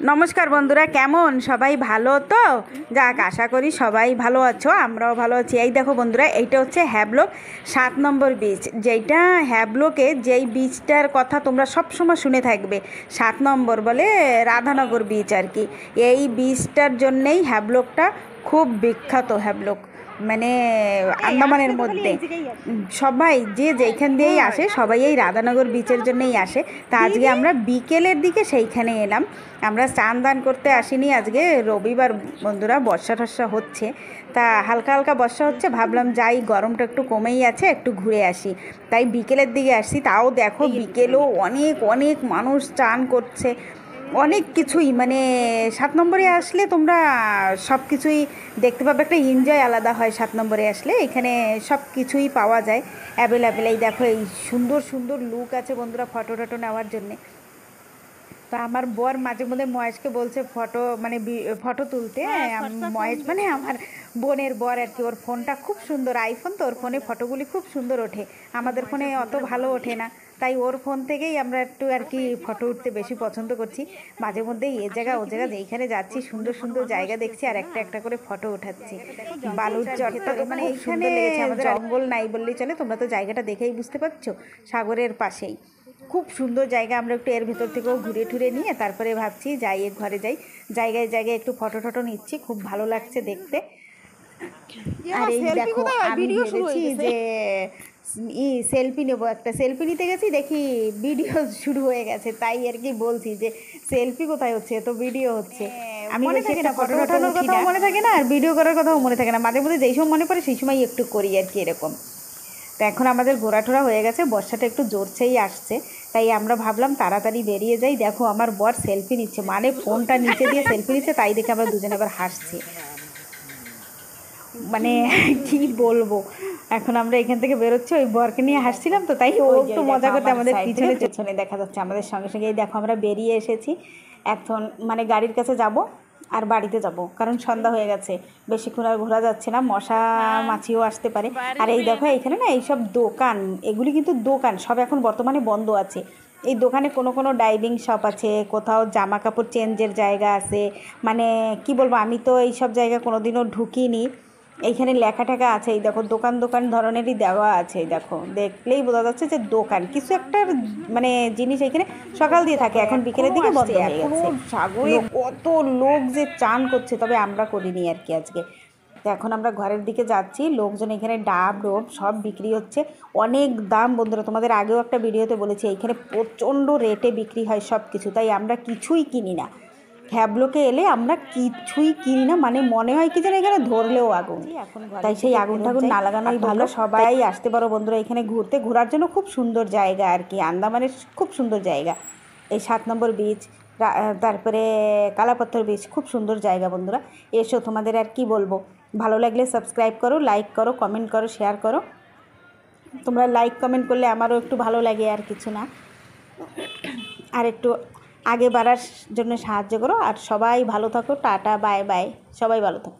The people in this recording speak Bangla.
নমস্কার বন্ধুরা, কেমন সবাই? ভালো তো? যাক, আশা করি সবাই ভালো আছো, আমরাও ভালো আছি। এই দেখো বন্ধুরা, এইটা হচ্ছে হ্যাবলক 7 নম্বর বিচ। যেইটা হ্যাবলকে যেই বিচটার কথা তোমরা সবসময় শুনে থাকবে, 7 নম্বর বলে রাধানগর বিচ আর কি। এই বিচটার জন্যেই হ্যাবলকটা খুব বিখ্যাত। হ্যাবলক মানে আন্দামানের মধ্যে সবাই যে যেইখান দিয়েই আসে সবাই এই রাধানগর বিচের জন্যই আসে। তা আজকে আমরা বিকেলের দিকে সেইখানে এলাম। আমরা স্নান দান করতে আসিনি, আজকে রবিবার বন্ধুরা, বর্ষা টর্ষা হচ্ছে, তা হালকা হালকা বর্ষা হচ্ছে, ভাবলাম যাই, গরমটা একটু কমেই আছে, একটু ঘুরে আসি, তাই বিকেলের দিকে আসছি। তাও দেখো বিকেলেও অনেক অনেক মানুষ স্নান করছে, অনেক কিছুই। মানে 7 নম্বরে আসলে তোমরা সব কিছুই দেখতে পাবে, একটা এনজয় আলাদা হয় 7 নম্বরে আসলে। এখানে সব কিছুই পাওয়া যায় অ্যাভেলেবেল। এই দেখো, এই সুন্দর সুন্দর লুক আছে বন্ধুরা ফটো টটো নেওয়ার জন্যে। তো আমার বর মাঝে মধ্যে মহেশকে বলছে ফটো মানে ফটো তুলতে। মহেশ মানে আমার বোনের বর আর কি, ওর ফোনটা খুব সুন্দর, আইফোন তো, ওর ফোনে ফটোগুলি খুব সুন্দর ওঠে, আমাদের ফোনে অত ভালো ওঠে না। তাই ওর ফোন থেকেই আমরা একটু আর কি ফটো উঠতে বেশি পছন্দ করছি। মাঝে মধ্যেই এ জায়গা ও জায়গা যেইখানে যাচ্ছি সুন্দর সুন্দর জায়গা দেখছি আর একটা একটা করে ফটো উঠাচ্ছি। বালুর চটটা মানে এইখানে জঙ্গল নাই বললেই চলে, তোমরা তো জায়গাটা দেখেই বুঝতে পারছো, সাগরের পাশেই খুব সুন্দর জায়গা। আমরা একটু এর ভেতর থেকেও ঘুরে টুরে নিয়ে তারপরে ভাবছি যাই, ঘরে যাই, জায়গায় জায়গায় একটু ফটো টটো নিচ্ছি, খুব ভালো লাগছে দেখতে। আর এই দেখো, আমি ভেবেছি যে সেলফি নেবো, একটা সেলফি নিতে গেছি, দেখি ভিডিও শুরু হয়ে গেছে, তাই আর কি বলছি যে সেলফি কোথায় হচ্ছে, তো ভিডিও হচ্ছে। আমি বলছি একটা ফটো ওঠানোর কথাও মনে থাকে না, আর ভিডিও করার কথাও মনে থাকে না, মাঝে মধ্যে যেই সময় মনে পড়ে সেই সময় একটু করি আর কি, এরকম। তো এখন আমাদের ঘোরাটোরা হয়ে গেছে, বর্ষাটা একটু জোরছেই আসছে, তাই আমরা ভাবলাম তাড়াতাড়ি বেরিয়ে যাই। দেখো আমার বর সেলফি নিচ্ছে, মানে ফোনটা নিচে দিয়ে সেলফি নিচ্ছে, তাই দেখে আমরা দুজনে আবার হাসছি। মানে কি বলবো, এখন আমরা এখান থেকে বেরোচ্ছি, ওই বরকে নিয়ে হাসছিলাম তো, তাই ও একটু মজা করতে আমাদের পিছনে পেছনে দেখা যাচ্ছে আমাদের সঙ্গে সঙ্গে। এই দেখো আমরা বেরিয়ে এসেছি, এখন মানে গাড়ির কাছে যাব আর বাড়িতে যাব, কারণ সন্ধ্যা হয়ে গেছে, বেশিক্ষণ আর ঘোরা যাচ্ছে না, মশা মাছিও আসতে পারে। আর এই দেখো এখানে না এইসব দোকান, এগুলি কিন্তু দোকান সব এখন বর্তমানে বন্ধ আছে। এই দোকানে কোনো কোনো ডাইভিং শপ আছে, কোথাও জামা কাপড় চেঞ্জের জায়গা আছে, মানে কি বলবো, আমি তো এইসব জায়গা কোনোদিনও ঢুকিনি। এইখানে লেখা টেখা আছে, এই দেখো দোকান দোকান ধরনেরই দেওয়া আছে, এই দেখো দেখলেই বোঝা যাচ্ছে যে দোকান কিছু একটা মানে জিনিস এখানে সকাল দিয়ে থাকে, এখন বিকেলের দিকে বন্ধ হয়ে গেছে। সাগরে কত লোক যে চান করছে, তবে আমরা করিনি আর কি আজকে। তো এখন আমরা ঘরের দিকে যাচ্ছি, লোকজন এখানে ডাব ডোব সব বিক্রি হচ্ছে, অনেক দাম বন্ধুরা, তোমাদের আগেও একটা ভিডিওতে বলেছি এইখানে প্রচণ্ড রেটে বিক্রি হয় সব কিছু, তাই আমরা কিছুই কিনি না। হ্যাবলকে এলে আমরা কিছুই কিনি না, মানে মনে হয় কি যেন এখানে ধরলেও আগুন, তাই সেই আগুন ঠাগুন না লাগানোই ভালো। সবাই আসতে পারো বন্ধুরা এখানে ঘুরতে, ঘোরার জন্য খুব সুন্দর জায়গা আর কি, আন্দামানের খুব সুন্দর জায়গা। এই 7 নম্বর বিচ, তারপরে কালাপাথর বিচ, খুব সুন্দর জায়গা বন্ধুরা, এসো। তোমাদের আর কি বলবো, ভালো লাগলে সাবস্ক্রাইব করো, লাইক করো, কমেন্ট করো, শেয়ার করো। তোমরা লাইক কমেন্ট করলে আমারও একটু ভালো লাগে, আর কিছু না, আর একটু আগে বাড়ার জন্য সাহায্য করো। আর সবাই ভালো থাকো, টাটা বাই বাই, সবাই ভালো থাকো।